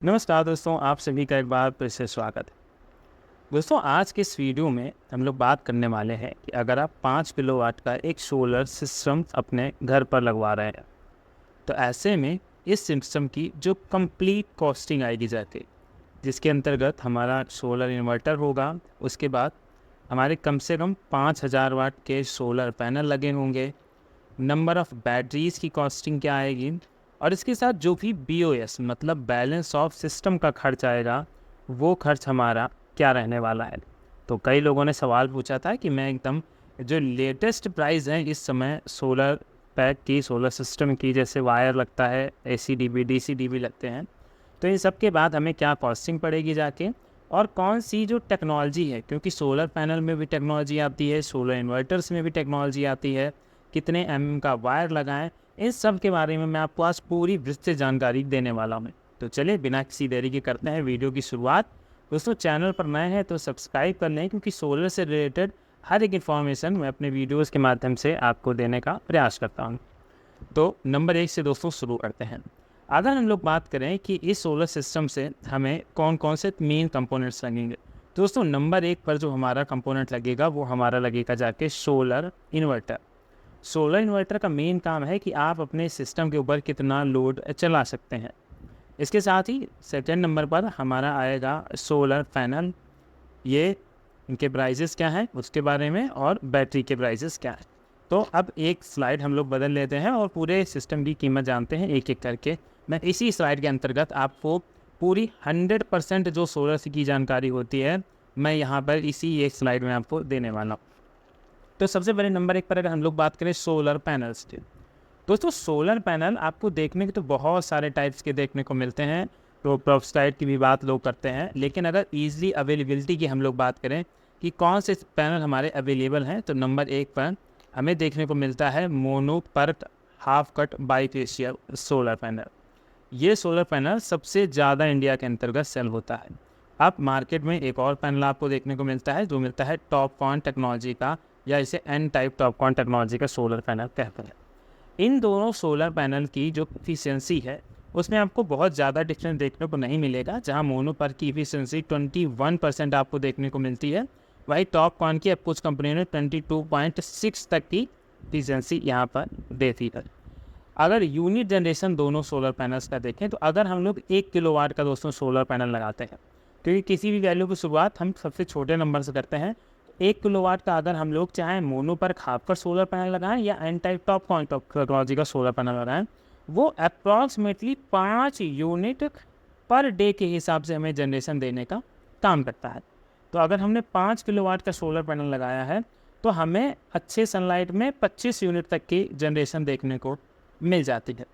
नमस्कार दोस्तों, आप सभी का एक बार फिर से स्वागत है। दोस्तों, आज के इस वीडियो में हम लोग बात करने वाले हैं कि अगर आप 5 किलोवाट का एक सोलर सिस्टम अपने घर पर लगवा रहे हैं, तो ऐसे में इस सिस्टम की जो कंप्लीट कॉस्टिंग आएगी जाके, जिसके अंतर्गत हमारा सोलर इन्वर्टर होगा, उसके बाद हमारे कम से कम 5000 वाट के सोलर पैनल लगे होंगे, नंबर ऑफ़ बैटरीज़ की कॉस्टिंग क्या आएगी और इसके साथ जो भी बीओएस मतलब बैलेंस ऑफ सिस्टम का खर्च आएगा, वो खर्च हमारा क्या रहने वाला है। तो कई लोगों ने सवाल पूछा था कि मैं एकदम जो लेटेस्ट प्राइस है इस समय सोलर पैक की, सोलर सिस्टम की, जैसे वायर लगता है, एसी डीबी, डीसी डीबी लगते हैं, तो इन सब के बाद हमें क्या कॉस्टिंग पड़ेगी जाके और कौन सी जो टेक्नोलॉजी है, क्योंकि सोलर पैनल में भी टेक्नोलॉजी आती है, सोलर इन्वर्टर्स में भी टेक्नोलॉजी आती है, कितने का वायर लगाएं, इन सब के बारे में मैं आपको आज पूरी विस्तृत जानकारी देने वाला हूँ। तो चलिए बिना किसी देरी के करते हैं वीडियो की शुरुआत। दोस्तों, चैनल पर नए हैं तो सब्सक्राइब कर लें, क्योंकि सोलर से रिलेटेड हर एक इन्फॉर्मेशन मैं अपने वीडियोज़ के माध्यम से आपको देने का प्रयास करता हूँ। तो नंबर 1 से दोस्तों शुरू करते हैं। अगर हम लोग बात करें कि इस सोलर सिस्टम से हमें कौन कौन से मेन कंपोनेंट्स लगेंगे, दोस्तों नंबर 1 पर जो हमारा कंपोनेंट लगेगा वो हमारा लगेगा जाके सोलर इन्वर्टर। सोलर इन्वर्टर का मेन काम है कि आप अपने सिस्टम के ऊपर कितना लोड चला सकते हैं। इसके साथ ही सेकंड नंबर पर हमारा आएगा सोलर पैनल। ये इनके प्राइजेस क्या हैं उसके बारे में और बैटरी के प्राइजेस क्या हैं। तो अब एक स्लाइड हम लोग बदल लेते हैं और पूरे सिस्टम की कीमत जानते हैं एक एक करके। मैं इसी स्लाइड के अंतर्गत आपको पूरी 100% जो सोलर की जानकारी होती है, मैं यहाँ पर इसी एक स्लाइड में आपको देने वाला हूँ। तो सबसे पहले नंबर 1 पर अगर हम लोग बात करें सोलर पैनल्स की, दोस्तों सोलर पैनल आपको देखने के तो बहुत सारे टाइप्स के देखने को मिलते हैं। तो प्रोफसाइट की भी बात लोग करते हैं, लेकिन अगर ईजिली अवेलेबिलिटी की हम लोग बात करें कि कौन से पैनल हमारे अवेलेबल हैं, तो नंबर 1 पर हमें देखने को मिलता है mono PERC half cut bifacial solar panel. ये सोलर पैनल सबसे ज़्यादा इंडिया के अंतर्गत सेल होता है। अब मार्केट में एक और पैनल आपको देखने को मिलता है जो मिलता है टॉपकॉन टेक्नोलॉजी का, या इसे एन टाइप टॉपकॉन टेक्नोलॉजी का सोलर पैनल कहते हैं। इन दोनों सोलर पैनल की जो एफिशिएंसी है उसमें आपको बहुत ज़्यादा डिफरेंस देखने को नहीं मिलेगा। जहां मोनो पर की एफिशिएंसी 21% आपको देखने को मिलती है, वही टॉपकॉन की अब कुछ कंपनियों ने 22.6 तक की एफिशिएंसी यहाँ पर देती है। अगर यूनिट जनरेशन दोनों सोलर पैनल्स का देखें, तो अगर हम लोग 1 किलोवाट का दोस्तों सोलर पैनल लगाते हैं, क्योंकि किसी भी वैल्यू की शुरुआत हम सबसे छोटे नंबर से करते हैं, 1 किलोवाट का अगर हम लोग चाहे मोनो पर खापकर सोलर पैनल लगाएं या एन टाइप टॉपकॉन टेक्नोलॉजी का सोलर पैनल लगाएं, वो अप्रॉक्सीमेटली 5 यूनिट पर डे के हिसाब से हमें जनरेशन देने का काम करता है। तो अगर हमने 5 किलोवाट का सोलर पैनल लगाया है, तो हमें अच्छे सनलाइट में 25 यूनिट तक की जनरेशन देखने को मिल जाती है।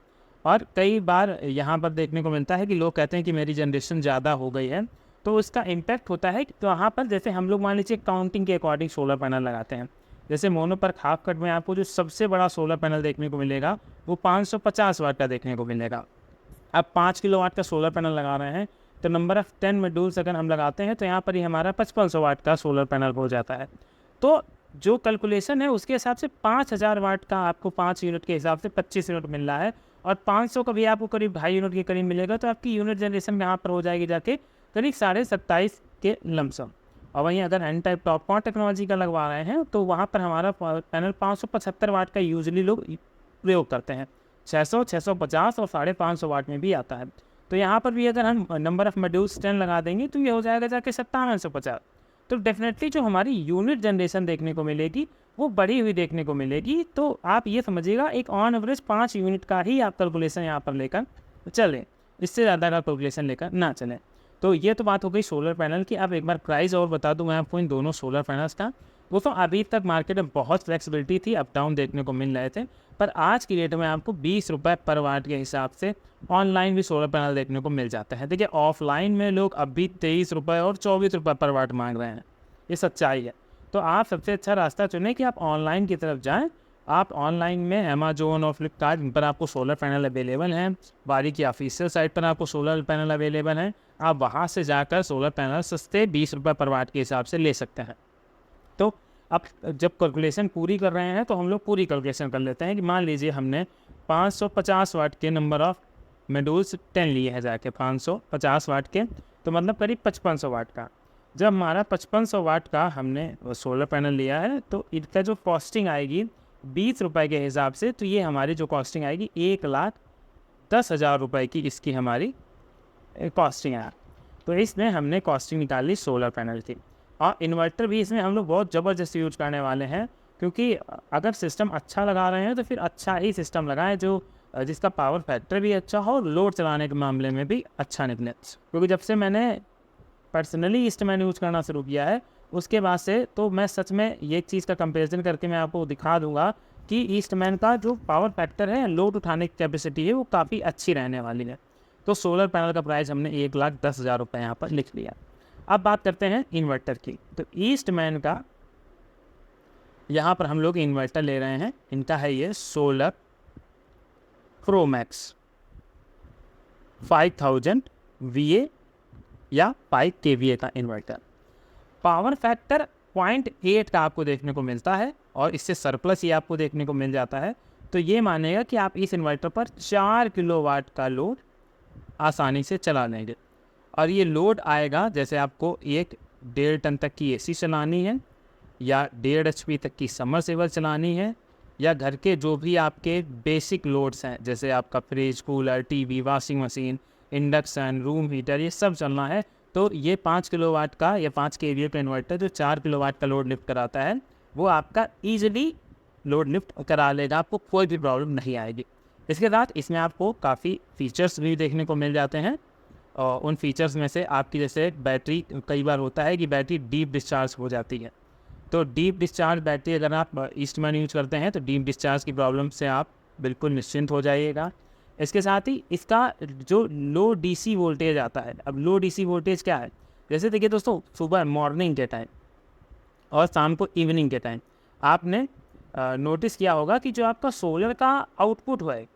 और कई बार यहाँ पर देखने को मिलता है कि लोग कहते हैं कि मेरी जनरेशन ज़्यादा हो गई है, तो उसका इम्पैक्ट होता है कि तो वहाँ पर जैसे हम लोग मान लीजिए काउंटिंग के अकॉर्डिंग सोलर पैनल लगाते हैं। जैसे मोनो पर हाफ कट में आपको जो सबसे बड़ा सोलर पैनल देखने को मिलेगा वो 550 वाट का देखने को मिलेगा। अब 5 किलोवाट का सोलर पैनल लगा रहे हैं, तो नंबर ऑफ़ 10 मॉड्यूल्स अगर हम लगाते हैं, तो यहाँ पर ही हमारा 5500 वाट का सोलर पैनल हो जाता है। तो जो कैलकुलेशन है उसके हिसाब से 5000 वाट का आपको 5 यूनिट के हिसाब से 25 यूनिट मिल रहा है, और 500 का भी आपको करीब 2.5 यूनिट के करीब मिलेगा। तो आपकी यूनिट जनरेशन यहाँ पर हो जाएगी जाके करीब 27.5 के लमसम। और वहीं अगर एन टाइप टॉपकॉन टेक्नोलॉजी का लगवा रहे हैं, तो वहाँ पर हमारा पैनल 575 वाट का यूजली लोग प्रयोग करते हैं। 600, 650 और 550 वाट में भी आता है। तो यहाँ पर भी अगर हम नंबर ऑफ़ मॉड्यूल्स 10 लगा देंगे, तो ये हो जाएगा जाके 5750। तो डेफिनेटली जो हमारी यूनिट जनरेशन देखने को मिलेगी वो बढ़ी हुई देखने को मिलेगी। तो आप ये समझिएगा एक ऑन एवरेज 5 यूनिट का ही आप कैलकुलेशन यहाँ पर लेकर चलें, इससे ज़्यादा का कैलकुलेशन लेकर ना चलें। तो ये तो बात हो गई सोलर पैनल की। अब एक बार प्राइस और बता दूं मैं आपको इन दोनों सोलर पैनल्स का। दोस्तों अभी तक मार्केट में बहुत फ्लेक्सिबिलिटी थी, अप डाउन देखने को मिल रहे थे, पर आज की डेट में आपको 20 रुपये पर वाट के हिसाब से ऑनलाइन भी सोलर पैनल देखने को मिल जाते हैं। देखिए ऑफलाइन में लोग अब भी 23 रुपये और 24 रुपये पर वाट मांग रहे हैं, ये सच्चाई है। तो आप सबसे अच्छा रास्ता चुनें कि आप ऑनलाइन की तरफ जाएँ। आप ऑनलाइन में अमेजोन और फ्लिपकार्ट, इन पर आपको सोलर पैनल अवेलेबल हैं। वारी की ऑफिशियल साइट पर आपको सोलर पैनल अवेलेबल हैं। आप वहाँ से जाकर सोलर पैनल सस्ते 20 रुपये पर वाट के हिसाब से ले सकते हैं। तो अब जब कैलकुलेशन पूरी कर रहे हैं, तो हम लोग पूरी कैलकुलेशन कर लेते हैं कि मान लीजिए हमने 550 वाट के नंबर ऑफ़ मॉड्यूल्स 10 लिए हैं जाके 550 वाट के, तो मतलब करीब 5500 वाट का। जब हमारा 5500 वाट का हमने सोलर पैनल लिया है तो इसका जो कॉस्टिंग आएगी 20 रुपये के हिसाब से, तो ये हमारी जो कॉस्टिंग आएगी 1,10,000 रुपये की इसकी हमारी कॉस्टिंग है। तो इसमें हमने कॉस्टिंग निकाली सोलर पैनल की। और इन्वर्टर भी इसमें हम लोग बहुत ज़बरदस्त यूज करने वाले हैं, क्योंकि अगर सिस्टम अच्छा लगा रहे हैं तो फिर अच्छा ही सिस्टम लगाएं जो जिसका पावर फैक्टर भी अच्छा हो और लोड चलाने के मामले में भी अच्छा निकले। क्योंकि जब से मैंने पर्सनली ईस्टमैन यूज़ करना शुरू किया है उसके बाद से तो मैं सच में ये चीज़ का कंपैरिजन करके मैं आपको दिखा दूंगा कि ईस्टमैन का जो पावर फैक्टर है, लोड उठाने की कैपेसिटी है, वो काफ़ी अच्छी रहने वाली है। तो सोलर पैनल का प्राइस हमने 1,10,000 रुपये यहाँ पर लिख लिया। अब बात करते हैं इन्वर्टर की। तो ईस्टमैन का यहाँ पर हम लोग इन्वर्टर ले रहे हैं, इनका है ये सोलर प्रो मैक्स 5000 VA या 5 kVA का इन्वर्टर। पावर फैक्टर 0.8 का आपको देखने को मिलता है और इससे सरप्लस ही आपको देखने को मिल जाता है। तो ये मानेगा कि आप इस इन्वर्टर पर 4 किलोवाट का लोड आसानी से चला लेंगे। और ये लोड आएगा, जैसे आपको 1.5 टन तक की AC चलानी है या 1.5 HP तक की समरसेबल चलानी है, या घर के जो भी आपके बेसिक लोड्स हैं जैसे आपका fridge, cooler, TV, washing machine, induction, room heater, ये सब चलना है, तो ये 5 किलोवाट का या 5 kVA का इन्वर्टर जो 4 किलोवाट का लोड लिफ्ट कराता है वो आपका ईजिली लोड लिफ्ट करा लेगा, आपको कोई भी प्रॉब्लम नहीं आएगी। इसके साथ इसमें आपको काफ़ी फीचर्स भी देखने को मिल जाते हैं, और उन फीचर्स में से आपकी जैसे बैटरी, कई बार होता है कि बैटरी डीप डिस्चार्ज हो जाती है, तो डीप डिस्चार्ज बैटरी अगर आप ईस्टमैन यूज करते हैं तो डीप डिस्चार्ज की प्रॉब्लम से आप बिल्कुल निश्चिंत हो जाइएगा। इसके साथ ही इसका जो लो DC वोल्टेज आता है, अब लो DC वोल्टेज क्या है, जैसे देखिए दोस्तों, सुबह मॉर्निंग के टाइम और शाम को इवनिंग के टाइम आपने नोटिस किया होगा कि जो आपका सोलर का आउटपुट है,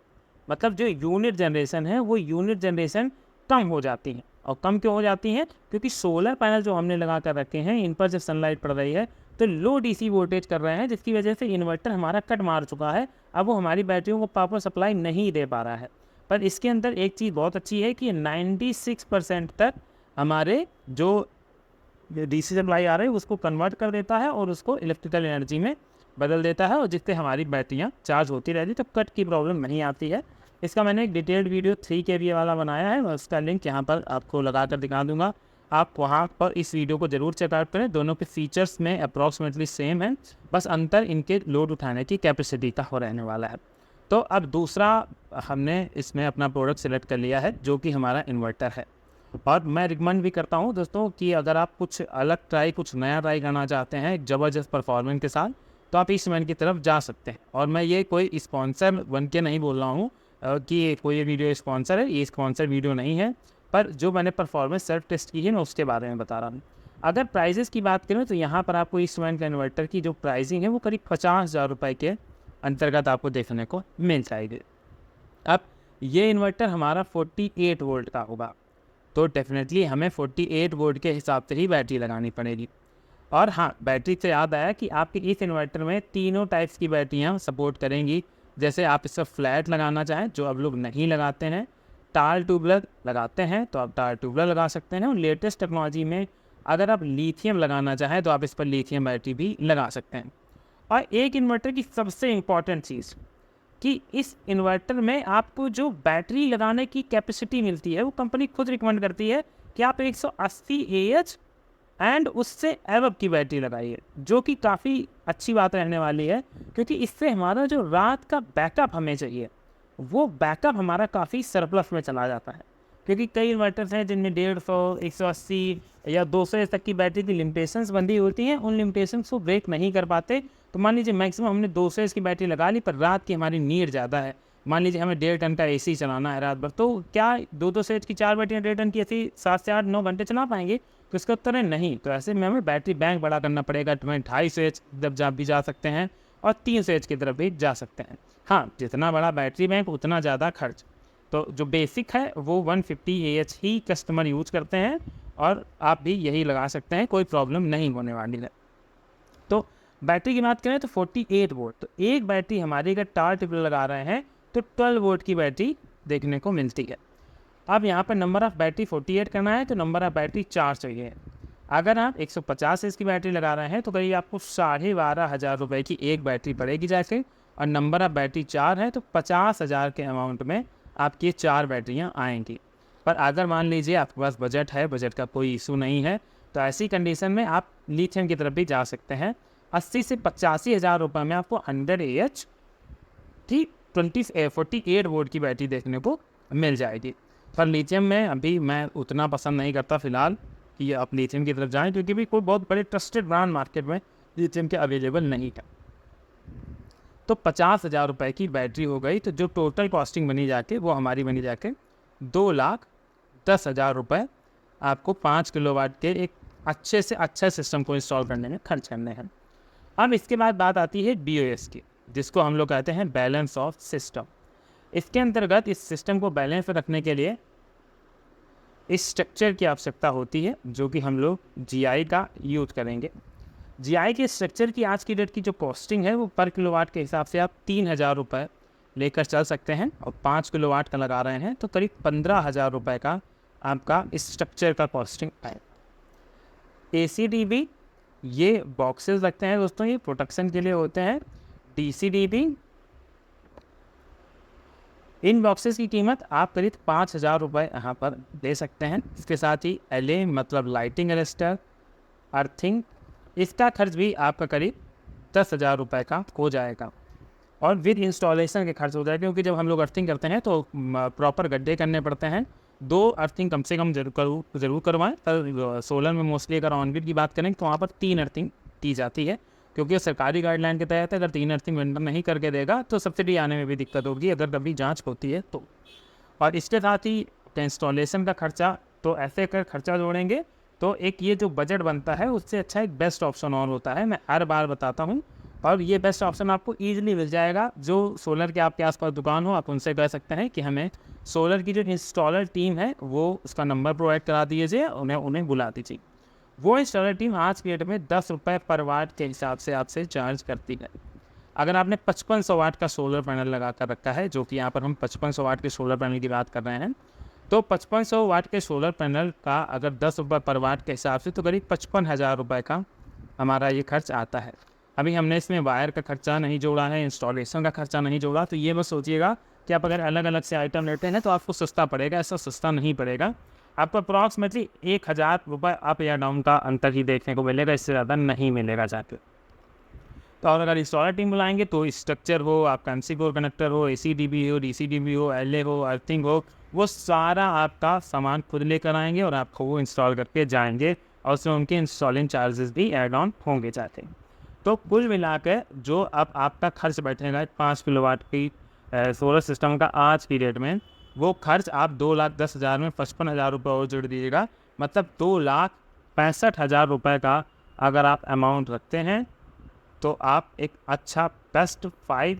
मतलब जो यूनिट जनरेशन है, वो यूनिट जनरेशन कम हो जाती है। और कम क्यों हो जाती हैं? क्योंकि सोलर पैनल जो हमने लगा कर रखे हैं इन पर जब सनलाइट पड़ रही है तो लो DC वोल्टेज कर रहे हैं, जिसकी वजह से इन्वर्टर हमारा कट मार चुका है। अब वो हमारी बैटरियों को पावर सप्लाई नहीं दे पा रहा है। पर इसके अंदर एक चीज़ बहुत अच्छी है कि 96% तक हमारे जो DC सप्लाई आ रही है उसको कन्वर्ट कर देता है और उसको इलेक्ट्रिकल एनर्जी में बदल देता है, और जिससे हमारी बैटरियाँ चार्ज होती रहती, तो कट की प्रॉब्लम नहीं आती है। इसका मैंने एक डिटेल्ड वीडियो 3 kVA वाला बनाया है, मैं उसका लिंक यहाँ पर आपको लगा कर दिखा दूंगा। आप वहाँ पर इस वीडियो को ज़रूर चेकआउट करें। दोनों के फीचर्स में अप्रॉक्सीमेटली सेम है, बस अंतर इनके लोड उठाने की कैपेसिटी का हो रहने वाला है। तो अब दूसरा हमने इसमें अपना प्रोडक्ट सेलेक्ट कर लिया है जो कि हमारा इन्वर्टर है। और मैं रिकमेंड भी करता हूँ दोस्तों कि अगर आप कुछ अलग ट्राई, कुछ नया ट्राई करना चाहते हैं एक ज़बरदस्त परफॉर्मेंस के साथ, तो आप ईस्टमैन की तरफ जा सकते हैं। और मैं ये कोई स्पॉन्सर बन के नहीं बोल रहा हूँ कि कोई वीडियो स्पॉन्सर है, ये स्पॉन्सर वीडियो नहीं है, पर जो मैंने परफॉर्मेंस सेल्फ टेस्ट की है मैं उसके बारे में बता रहा हूँ। अगर प्राइजेस की बात करें तो यहाँ पर आपको ईस्टमैन का इन्वर्टर की जो प्राइसिंग है वो करीब 50,000 रुपये के अंतर्गत आपको देखने को मिल जाएगी। अब ये इन्वर्टर हमारा 48 वोल्ट का होगा, तो डेफिनेटली हमें 48 वोल्ट के हिसाब से ही बैटरी लगानी पड़ेगी। और हाँ, बैटरी से याद आया कि आपके इस इन्वर्टर में तीनों टाइप्स की बैटरियाँ सपोर्ट करेंगी। जैसे आप इस पर फ्लैट लगाना चाहें, जो अब लोग नहीं लगाते हैं, टाल ट्यूबलर लगाते हैं तो आप टाल ट्यूबलर लगा सकते हैं। और लेटेस्ट टेक्नोलॉजी में अगर आप लिथियम लगाना चाहें तो आप इस पर लिथियम बैटरी भी लगा सकते हैं। और एक इन्वर्टर की सबसे इम्पॉर्टेंट चीज़ कि इस इन्वर्टर में आपको जो बैटरी लगाने की कैपेसिटी मिलती है वो कंपनी खुद रिकमेंड करती है कि आप 180 AH एंड उससे एवब की बैटरी लगाइए, जो कि काफ़ी अच्छी बात रहने वाली है, क्योंकि इससे हमारा जो रात का बैकअप हमें चाहिए वो बैकअप हमारा काफ़ी सरप्लस में चला जाता है। क्योंकि कई इन्वर्टर्स हैं जिनमें 150, 180 या 200 तक की बैटरी की लिमिटेशंस बंदी होती हैं, उन लिमिटेशंस को ब्रेक नहीं कर पाते। तो मान लीजिए मैक्सिमम हमने 200 की बैटरी लगा ली, पर रात की हमारी नीड ज़्यादा है, मान लीजिए हमें 1.5 टन का AC चलाना है रात भर, तो क्या 200 की 4 बैटरियाँ 1.5 टन की AC 7 से 8-9 घंटे चला पाएंगे? तो इसका उत्तर है नहीं। तो ऐसे में हमें बैटरी बैंक बड़ा करना पड़ेगा। तुम्हें 250 की तरफ भी जा सकते हैं और 300 की तरफ भी जा सकते हैं। हाँ, जितना बड़ा बैटरी बैंक उतना ज़्यादा खर्च। तो जो बेसिक है वो 150 AH ही कस्टमर यूज करते हैं, और आप भी यही लगा सकते हैं, कोई प्रॉब्लम नहीं होने वाली है। तो बैटरी की बात करें तो 48 वोल्ट, तो एक बैटरी हमारी अगर टाल ट्यूबलर लगा रहे हैं तो 12 वोल्ट की बैटरी देखने को मिलती है। अब यहाँ पर नंबर ऑफ़ बैटरी 48 करना है तो नंबर ऑफ़ बैटरी 4 चाहिए। अगर आप 150 एच की बैटरी लगा रहे हैं तो करीब आपको 12,500 रुपये की एक बैटरी पड़ेगी जाके, और नंबर ऑफ़ बैटरी 4 है तो 50,000 के अमाउंट में आपकी 4 बैटरियाँ आएंगी। पर अगर मान लीजिए आपके पास बजट है, बजट का कोई इशू नहीं है, तो ऐसी कंडीशन में आप लिथियम की तरफ भी जा सकते हैं। 80 से 85,000 रुपये में आपको 100 AH की 48 वोल्ट की बैटरी देखने को मिल जाएगी। पर लिथियम में अभी मैं उतना पसंद नहीं करता फ़िलहाल कि आप लिथियम की तरफ जाएं, क्योंकि भी कोई बहुत बड़े ट्रस्टेड ब्रांड मार्केट में लिथियम के अवेलेबल नहीं है। तो 50,000 रुपये की बैटरी हो गई, तो जो टोटल कॉस्टिंग बनी जाके वो हमारी बनी जाके 2,10,000 रुपये आपको 5 किलोवाट के एक अच्छे से अच्छा सिस्टम को इंस्टॉल करने में खर्च करने हैं। अब इसके बाद बात आती है BOS की, जिसको हम लोग कहते हैं बैलेंस ऑफ सिस्टम। इसके अंतर्गत इस सिस्टम को बैलेंस रखने के लिए इस स्ट्रक्चर की आवश्यकता होती है, जो कि हम लोग GI का यूज़ करेंगे। GI के स्ट्रक्चर की आज की डेट की जो कॉस्टिंग है वो पर किलोवाट के हिसाब से आप 3,000 रुपये लेकर चल सकते हैं, और 5 किलोवाट का लगा रहे हैं तो करीब 15,000 रुपये का आपका इस स्ट्रक्चर का कॉस्टिंग आए। ACDB ये बॉक्सेस लगते हैं दोस्तों, ये प्रोटेक्शन के लिए होते हैं। DCDB इन बॉक्सेस की कीमत आप करीब 5,000 रुपये यहाँ पर दे सकते हैं। इसके साथ ही LA मतलब लाइटिंग अरेस्टर, अर्थिंग, इसका खर्च भी आपका करीब 10,000 रुपये का हो जाएगा, और विद इंस्टॉलेशन के खर्च हो जाएगा, क्योंकि जब हम लोग अर्थिंग करते हैं तो प्रॉपर गड्ढे करने पड़ते हैं। 2 अर्थिंग कम से कम ज़रूर करवाएं। पर सोलर में मोस्टली अगर ऑनग्रिड की बात करें तो वहाँ पर 3 अर्थिंग की जाती है, क्योंकि सरकारी गाइडलाइन के तहत अगर 3 अर्थिंग वेंडर नहीं करके देगा तो सब्सिडी आने में भी दिक्कत होगी अगर कभी जांच होती है तो। और इसके साथ ही इंस्टॉलेशन का खर्चा, तो ऐसे कर खर्चा जोड़ेंगे तो एक ये जो बजट बनता है उससे अच्छा एक बेस्ट ऑप्शन और होता है, मैं हर बार बताता हूँ, और ये बेस्ट ऑप्शन आपको ईजिली मिल जाएगा। जो सोलर के आपके आसपास दुकान हो, आप उनसे कह सकते हैं कि हमें सोलर की जो इंस्टॉलर टीम है वो उसका नंबर प्रोवाइड करा दीजिए, उन्हें बुला दीजिए। वो इंस्टॉलर टीम आज की डेट में 10 रुपये पर वाट के हिसाब से आपसे चार्ज करती है। अगर आपने 5500 वाट का सोलर पैनल लगा कर रखा है, जो कि यहाँ पर हम 5500 वाट के सोलर पैनल की बात कर रहे हैं, तो 5500 वाट के सोलर पैनल का अगर 10 रुपये पर वाट के हिसाब से तो करीब 55,000 रुपये का हमारा ये खर्च आता है। अभी हमने इसमें वायर का खर्चा नहीं जोड़ा है, इंस्टॉलेशन का खर्चा नहीं जोड़ा, तो ये बस सोचिएगा कि आप अगर अलग अलग से आइटम लेते हैं तो आपको सस्ता पड़ेगा। ऐसा सस्ता नहीं पड़ेगा, आपको अप्रॉक्सीमेटली 1,000 रुपये अप या डाउन का अंतर ही देखने को मिलेगा, इससे ज़्यादा नहीं मिलेगा जाके। तो और अगर इंस्टॉलर टीम बुलाएंगे तो स्ट्रक्चर हो, आपका MC4 कनेक्टर हो, ACDB हो, DCDB हो, LA हो, अर्थिंग हो, वो सारा आपका सामान खुद लेकर आएंगे और आपको वो इंस्टॉल करके जाएंगे, और उसमें उनके इंस्टॉलिंग चार्जेस भी ऐड ऑन होंगे जाते हैं। तो कुल मिलाकर जो अब आपका खर्च बैठेगा 5 किलोवाट की सोलर सिस्टम का आज की डेट में, वो खर्च आप 2,10,000 में 55,000 रुपये और जोड़ दीजिएगा, मतलब 2,65,000 रुपये का अगर आप अमाउंट रखते हैं तो आप एक अच्छा बेस्ट 5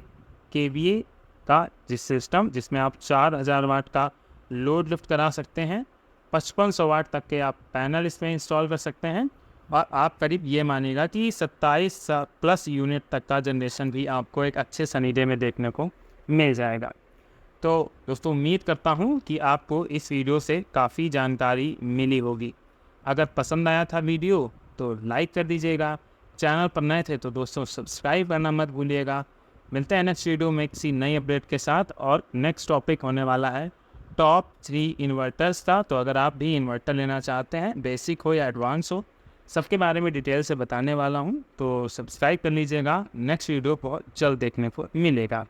kVA का जिस सिस्टम जिसमें आप 4,000 वाट का लोड लिफ्ट करा सकते हैं, 5500 वाट तक के आप पैनल इसमें इंस्टॉल कर सकते हैं, और आप करीब ये मानिएगा कि 27+ यूनिट तक का जनरेशन भी आपको एक अच्छे सनी डे में देखने को मिल जाएगा। तो दोस्तों उम्मीद करता हूँ कि आपको इस वीडियो से काफ़ी जानकारी मिली होगी। अगर पसंद आया था वीडियो तो लाइक कर दीजिएगा, चैनल पर नए थे तो दोस्तों सब्सक्राइब करना मत भूलिएगा। मिलते हैं नेक्स्ट वीडियो में किसी नई अपडेट के साथ, और नेक्स्ट टॉपिक होने वाला है टॉप 3 इन्वर्टर्स का। तो अगर आप भी इन्वर्टर लेना चाहते हैं, बेसिक हो या एडवांस हो, सबके बारे में डिटेल से बताने वाला हूं, तो सब्सक्राइब कर लीजिएगा। नेक्स्ट वीडियो बहुत जल्द देखने को मिलेगा।